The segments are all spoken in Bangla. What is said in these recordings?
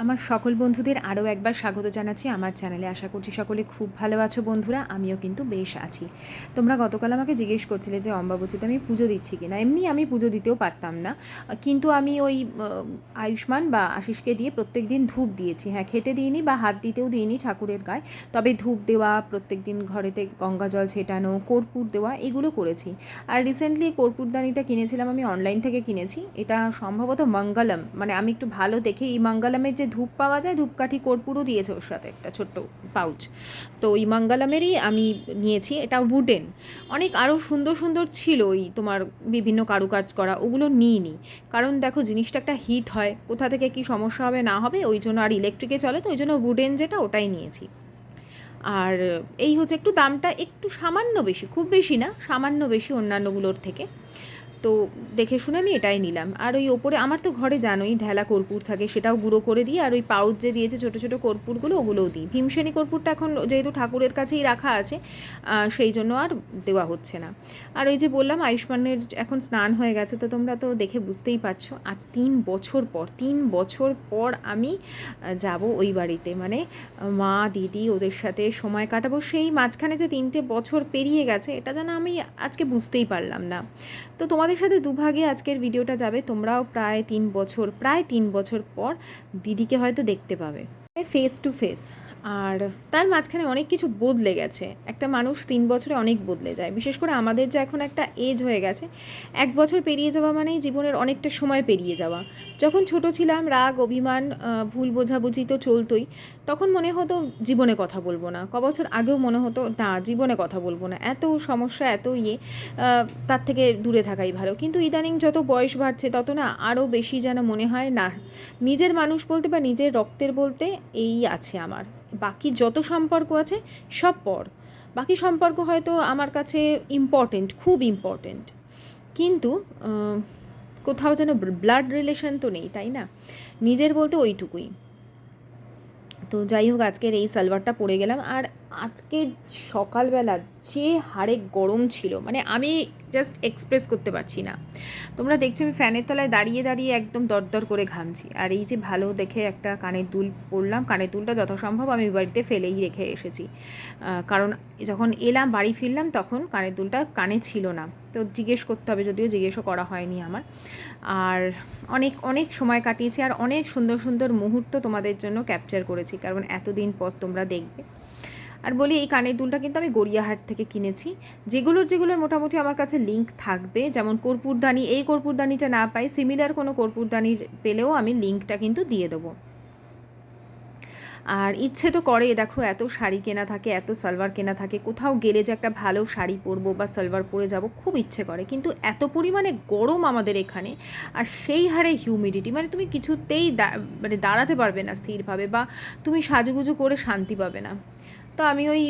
আমার সকল বন্ধুদের আরও একবার স্বাগত জানাচ্ছি আমার চ্যানেলে। আশা করছি সকলে খুব ভালো আছো বন্ধুরা, আমিও কিন্তু বেশ আছি। তোমরা গতকাল আমাকে জিজ্ঞেস করছিলে যে অম্বাবচীতে আমি পুজো দিচ্ছি কি না। এমনি আমি পুজো দিতেও পারতাম না, কিন্তু আমি ওই আয়ুষ্মান বা আশিসকে দিয়ে প্রত্যেক দিন ধূপ দিয়েছি। হ্যাঁ, খেতে দিইনি বা হাত দিতেও দিইনি ঠাকুরের গায়ে, তবে ধূপ দেওয়া, প্রত্যেক দিন ঘরেতে গঙ্গা জল ছেটানো, কর্পূর দেওয়া, এগুলো করেছি। আর রিসেন্টলি কর্পূরদানিটা কিনেছিলাম, আমি অনলাইন থেকে কিনেছি। এটা সম্ভবত মঙ্গলম, মানে আমি একটু ভালো দেখে এই মঙ্গলমের যে ধূপ পাওয়া যায়, ধূপকাঠি কর্পূরও দিয়েছে ওর সাথে একটা ছোট্ট পাউচ। তো ওই মঙ্গলমেরই আমি নিয়েছি। এটা উডেন, অনেক আরও সুন্দর সুন্দর ছিল ওই তোমার বিভিন্ন কারুকাজ করা, ওগুলো নিইনি। কারণ দেখো জিনিসটা একটা হিট হয়, কোথা থেকে কি সমস্যা হবে না হবে, ওই জন্য। আর ইলেকট্রিকে চলে, তো ওই জন্য উডেন যেটা, ওটাই নিয়েছি। আর এই হচ্ছে একটু দামটা একটু সামান্য বেশি, খুব বেশি না, সামান্য বেশি অন্যান্যগুলোর থেকে। তো দেখে শুনে আমি এটাই নিলাম। আর ওই ওপরে আমার তো ঘরে জানোই ঢেলা কর্পূর থাকে, সেটাও গুঁড়ো করে দিই। আর ওই পাউচ যে দিয়েছে ছোটো ছোটো কর্পূরগুলো, ওগুলোও দিই। ভীমসেনী কর্পূরটা এখন যেহেতু ঠাকুরের কাছেই রাখা আছে, সেই জন্য আর দেওয়া হচ্ছে না। আর ওই যে বললাম আয়ুষ্মানের এখন স্নান হয়ে গেছে, তো তোমরা তো দেখে বুঝতেই পারছো আজ 3 বছর পর আমি যাব ওই বাড়িতে। মানে মা দিদি ওদের সাথে সময় কাটাবো। সেই মাঝখানে যে 3 বছর পেরিয়ে গেছে, এটা যেন আমি আজকে বুঝতেই পারলাম না। তো তোমাদের সাথে দুভাগে আজকের ভিডিওটা যাবে। তোমরাও প্রায় 3 বছর পর দিদিকে হয়তো দেখতে পাবে ফেস টু ফেস। আর তার মাঝখানে অনেক কিছু বদলে গেছে। একটা মানুষ 3 বছরে অনেক বদলে যায়, বিশেষ করে আমাদের যে এখন একটা এজ হয়ে গেছে। 1 বছর পেরিয়ে যাওয়া মানেই জীবনের অনেকটা সময় পেরিয়ে যাওয়া। যখন ছোট ছিলাম, রাগ অভিমান ভুল বোঝাবুঝি তো চলতোই। তখন মনে হতো জীবনে কথা বলবো না। বছর আগেও মনে হতো না, জীবনে কথা বলবো না, এত সমস্যা, এত তার থেকে দূরে থাকাই ভালো। কিন্তু ইদানিং যত বয়স বাড়ছে, তত না আরও বেশি যেন মনে হয় না, নিজের মানুষ বলতে বা নিজের রক্তের বলতে এই আছে আমার। বাকি যত সম্পর্ক আছে সব পর। বাকি সম্পর্ক হয়তো আমার কাছে ইম্পর্টেন্ট, খুব ইম্পর্টেন্ট, কিন্তু কোথাও যেন ব্লাড রিলেশন তো নেই, তাই না? নিজের বলতে ওইটুকুই। তো যাই হোক, আজকের এই সালোয়ারটা পরে গেলাম। আর আজকে সকালবেলা যে হারে গরম ছিল, মানে আমি জাস্ট এক্সপ্রেস করতে পারছি না। তোমরা দেখছো আমি ফ্যানের তলায় দাঁড়িয়ে দাঁড়িয়ে একদম দরদর করে ঘামছি। আর এই যে ভালো দেখে একটা কানের দুল পরলাম। কানের দুলটা যথাসম্ভব আমি বাড়িতে ফেলেই রেখে এসেছি, কারণ যখন এলাম বাড়ি ফিরলাম তখন কানের দুলটা কানে ছিল না। তো জিজ্ঞেস করতে হবে, যদিও জিজ্ঞেসও করা হয়নি আমার। আর অনেক অনেক সময় কাটিয়েছি, আর অনেক সুন্দর সুন্দর মুহূর্ত তোমাদের জন্য ক্যাপচার করেছি, কারণ এতদিন পর তোমরা দেখবে। আর বলি, এই কানের দুলটা কিন্তু আমি গড়িয়াহাট থেকে কিনেছি। যেগুলোর মোটামুটি আমার কাছে লিঙ্ক থাকবে, যেমন কর্পূরদানি, এই কর্পূরদানিটা না পাই, সিমিলার কোনো কর্পূরদানির পেলেও আমি লিঙ্কটা কিন্তু দিয়ে দেবো। আর ইচ্ছে তো করে, দেখো এত শাড়ি কেনা থাকে, এত সালোয়ার কেনা থাকে, কোথাও গেলে যে একটা ভালো শাড়ি পরবো বা সালোয়ার পরে যাব, খুব ইচ্ছে করে। কিন্তু এত পরিমাণে গরম আমাদের এখানে, আর সেই হারে হিউমিডিটি, মানে তুমি কিছুতেই মানে দাঁড়াতে পারবে না স্থিরভাবে, বা তুমি সাজুগুজু করে শান্তি পাবে না। তো আমি ওই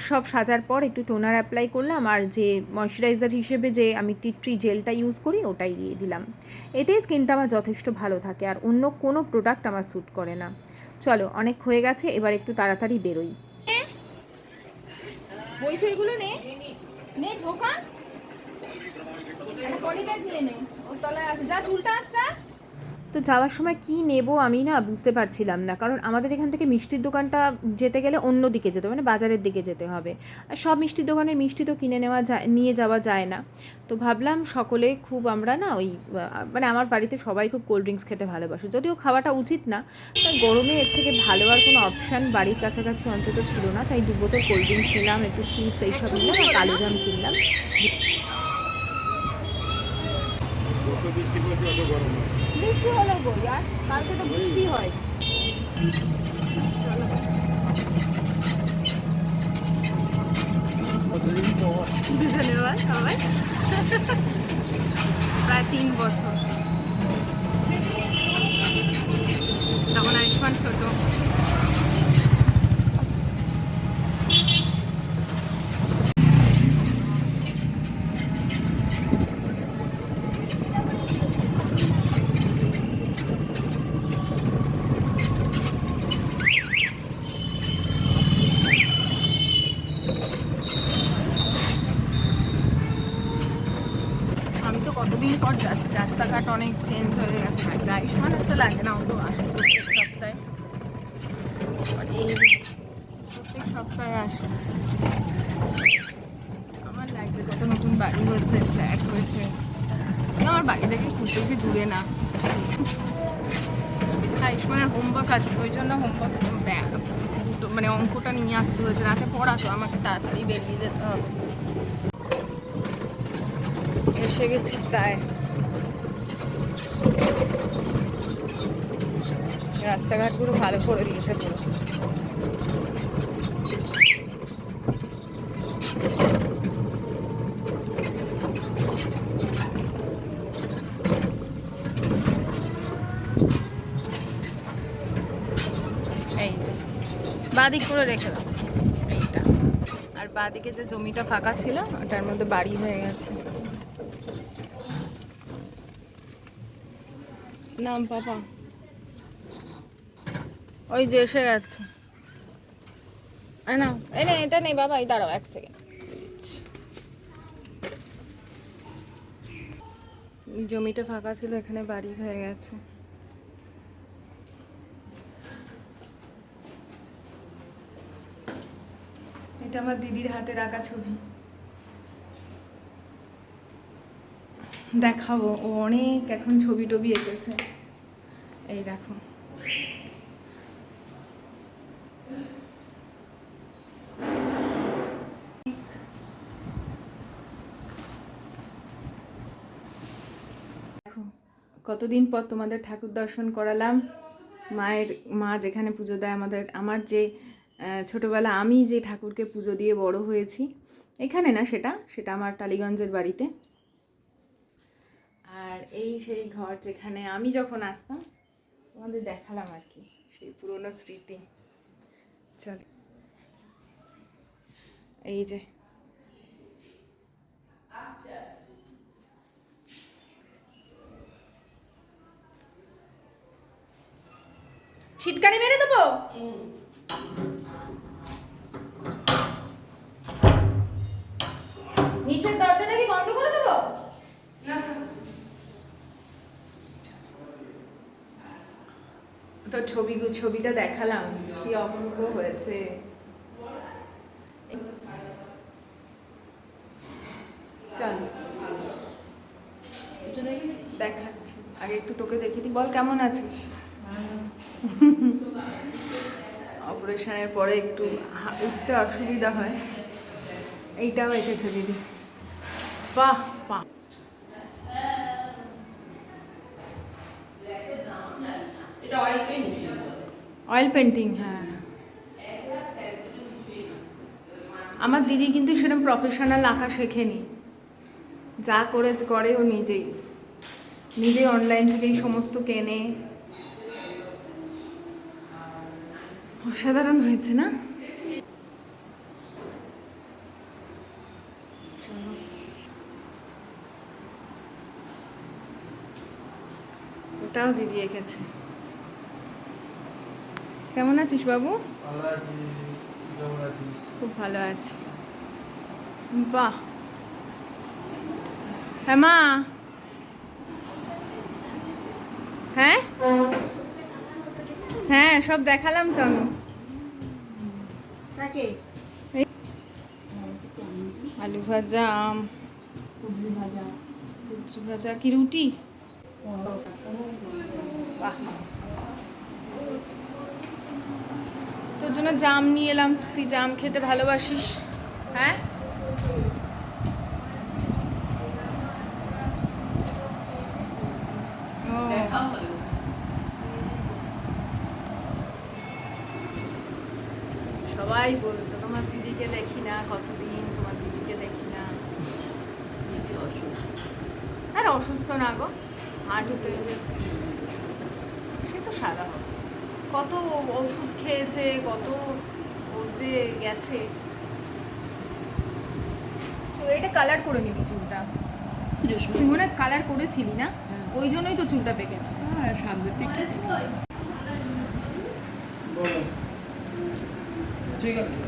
সব সাজার পর একটু টোনার অ্যাপ্লাই করলাম, আর যে ময়শ্চারাইজার হিসেবে যে আমি টি ট্রি জেলটা ইউজ করি, ওটাই দিয়ে দিলাম। এতেই স্কিনটা আমার যথেষ্ট ভালো থাকে, আর অন্য কোনো প্রোডাক্ট আমার স্যুট করে না। চলো, অনেক হয়ে গেছে, এবার একটু তাড়াতাড়ি বেরোই। বইছো এগুলো নে, নে ঢোকা, একটা পলি ব্যাগ নিয়ে নে, ওর তলায় আছে, যা চুলটা আসরা। তো যাওয়ার সময় কি নেব আমি না বুঝতে পারছিলাম না, কারণ আমাদের এখান থেকে মিষ্টির দোকানটা যেতে গেলে অন্য দিকে যেতে হবে, মানে বাজারের দিকে যেতে হবে। আর সব মিষ্টির দোকানের মিষ্টি তো কিনে নেওয়া যায়, নিয়ে যাওয়া যায় না। তো ভাবলাম সকলে খুব, আমরা না ওই মানে আমার বাড়িতে সবাই খুব কোল্ড ড্রিঙ্কস খেতে ভালোবাসে, যদিও খাওয়াটা উচিত না, তাই গরমে এর থেকে ভালো আর কোনো অপশান বাড়ির কাছাকাছি অন্তত ছিল না। তাই 2 বোতল কোল্ড ড্রিঙ্কস নিলাম, একটু চিপস এইসব নিলাম, আর কালোজাম কিনলাম। বৃষ্টি হলো গো, আর কালকে তো বৃষ্টি হয়। দুজনের সবাই প্রায় 3 বছর, তখন আয়ুষ্মান ছোট। আমি তো কতদিন পর যাচ্ছি, রাস্তাঘাট বেশি দূরে না। আয়ুষ্মানের হোমওয়ার্ক আছে, ওই জন্য হোমওয়ার্ক দুটো মানে অঙ্কটা নিয়ে আসতে হয়েছে। রাতে পড়া তো আমাকে তাড়াতাড়ি বেরিয়ে যেতে হবে। এসে গেছি প্রায়। রাস্তাঘাটগুলো ভালো করে দিয়েছে পুরো। এই যে বাদিক করে রেখে দাও এইটা। আর বাদিকে যে জমিটা ফাঁকা ছিল ওটার মধ্যে বাড়ি হয়ে গেছে। নাম পাপা, ওই যে এসে গেছে। না এনে এটা নেই বাবা, এই দাঁড়াও 1 সেকেন্ড। জমিটা ফাঁকা ছিল, এখানে বাড়ি হয়ে গেছে। এটা আমার দিদির হাতে রাখা ছবি, দেখাবো। ও অনেক এখন ছবি টবি এঁকেছে, এই দেখো। দেখো কতদিন পর তোমাদের ঠাকুর দর্শন করালাম। মা যেখানে পুজো দেয় আমার যে ছোটোবেলা আমি যে ঠাকুরকে পুজো দিয়ে বড় হয়েছি, এখানে না, সেটা আমার টালিগঞ্জের বাড়িতে। আর এই সেই ঘর যেখানে আমি যখন আসতাম, তোমাদের দেখালাম আর কি, সেই পুরনো স্মৃতি। চল এই যে ছিটকানি মেরে দেবো। নিচের দরজাটা কি বন্ধ করে দেবো? তো ছবিটা দেখালাম, কি অপূর্ব হয়েছে। চল দেখাচ্ছি, আগে একটু তোকে দেখিয়ে দিই। বল কেমন আছিস? অপারেশনের পরে একটু উঠতে অসুবিধা হয়। এইটাও এঁকেছে দিদি। বাহ বাহ, অয়েল পেন্টিং। হ্যাঁ, আমার দিদি কিন্তু সেরকম প্রফেশনাল আঁকা শেখেনি, যা করে ও নিজেই অনলাইন থেকেই সমস্ত কেনে। অসাধারণ হয়েছে না? ওটাও দিদি এঁকেছে। কেমন আছিস বাবু? খুব ভালো আছি। বাহ, হ্যাঁ মা, হ্যাঁ হ্যাঁ সব দেখালাম তো আমি। আলু ভাজা, আম, ভাজা কি রুটি? বাহ, তোর জন্য জাম নিয়ে এলাম, তুই জাম খেতে ভালোবাসিস। হ্যাঁ সবাই বলতো তোমার দিদিকে দেখি না, কতদিন তোমার দিদিকে দেখি না। আর অসুস্থ না গো, হাঁটুতে সে তো সাদা হবে। কত ওষুধ খেয়েছে, কত ওর যে গেছে। এটা কালার করে নিবি চুলটা, তুই মনে হয় কালার করেছিলি না, ওই জন্যই তো চুলটা পেকেছে। সামনের দিকটা ঠিক আছে।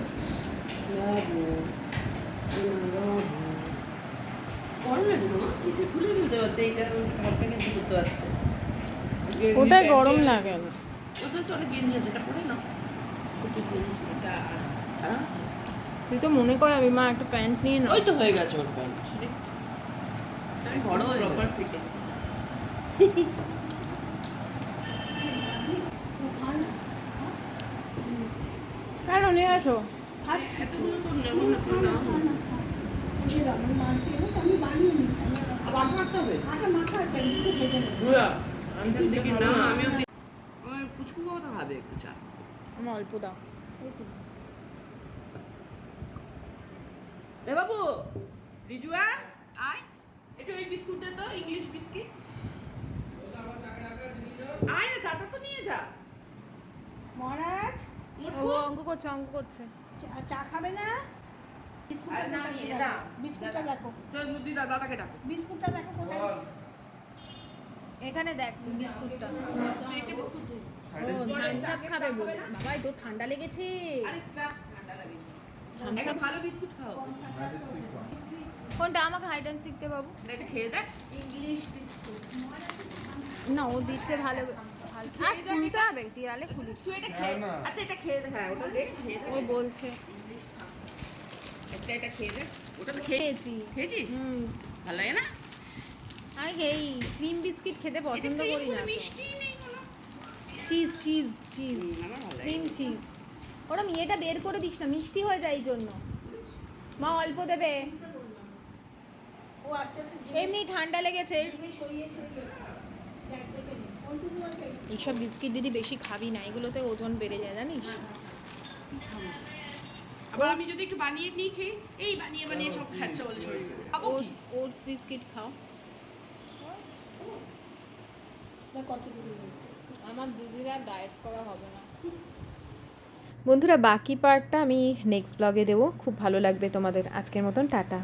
ওটাই গরম লাগে না। তুই তো মনে করাবি মা, একটা প্যান্ট নিয়ে না। ওই তো হয়ে গেছে ওর প্যান্ট বড় প্রপার ফিটিং। কেন নিয়ে আসো? খাচ্ছি এতগুলো তো নেবো না তো না। আমি বানিয়ে নিচ্ছি। আবার আটা মাখতে হবে? আটা মাখা আছে, আমি একটু ভেজে নেবো। এখান থেকে না আমিও আমার পুচকু কথা খাবে একটু চা। আমার অল্প দাও। এই তো। এ বাবু রিজুয়া আয় একটু ওই বিস্কুটটা তো ইংলিশ বিস্কিট আয় না চাটা তো নিয়ে যা মহারাজ ও মোটকু অঙ্ক করছে, অঙ্ক করছে। চা খাবে না? বিস্কুটটা আরে না, দেখো, নিয়ে নাও। বিস্কুটটা দেখো, তোর বুদ্ধি দাদাকে ডাকো বিস্কুটটা দেখো কোথায়। এখানে দেখ বিস্কুটটা। তুই একটা বিস্কুট দে। ও থামস আপ খাবে বলে। বাবাই তোর ঠান্ডা লেগেছে। আরে না ঠান্ডা লাগে থামস একটা আপ ভালো বিস্কুট খাও কোনটা? আমাকে হাইড অ্যান্ড সিক দে বাবু। এটা খেয়ে দেখ ইংলিশ বিস্কুট। না ও দিচ্ছে ভালো ভালো। আর খুলতে হবে, তিরালে খুলিস। তুই এটা খেয়ে আচ্ছা এটা খেয়ে দেখ হ্যাঁ ওটা দেখ খেয়ে দেখ ও বলছে এটা খেয়ে দেখ ওটা তো খেয়ে খেয়েছি। খেয়েছিস ভালো লাগে না আমি এই ক্রিম বিস্কিট খেতে পছন্দ এটা করি cream না। কোনো মিষ্টি নেই কোনো চিজ চিজ চিজ আমার ভালো লাগে ক্রিম চিজ। ওরম ইয়েটা বের করে দিস না, মিষ্টি হয়ে যায় এই জন্য। মা অল্প দেবে, ও আস্তে আস্তে এমনি ঠান্ডা লেগেছে। জিভে সরিয়ে সরিয়ে দেখ দেখে নে। ওইটুকু আছে। এইসব বিস্কিট দিদি বেশি খাবি না, এগুলোতে ওজন বেড়ে যায় জানিস। আবার আমি যদি একটু বানিয়ে নিই খেয়ে এই বানিয়ে বানিয়ে সব খাচ্ছে বলে শরীর খাবো কি ওটস ওটস বিস্কিট খাও। দেখ কতটুকু হয়েছে। আমার দিদিরা ডায়েট করা হবে না। বন্ধুরা বাকি পার্টটা আমি নেক্সট ব্লগে দেবো, খুব ভালো লাগবে তোমাদের। আজকের মতন টাটা।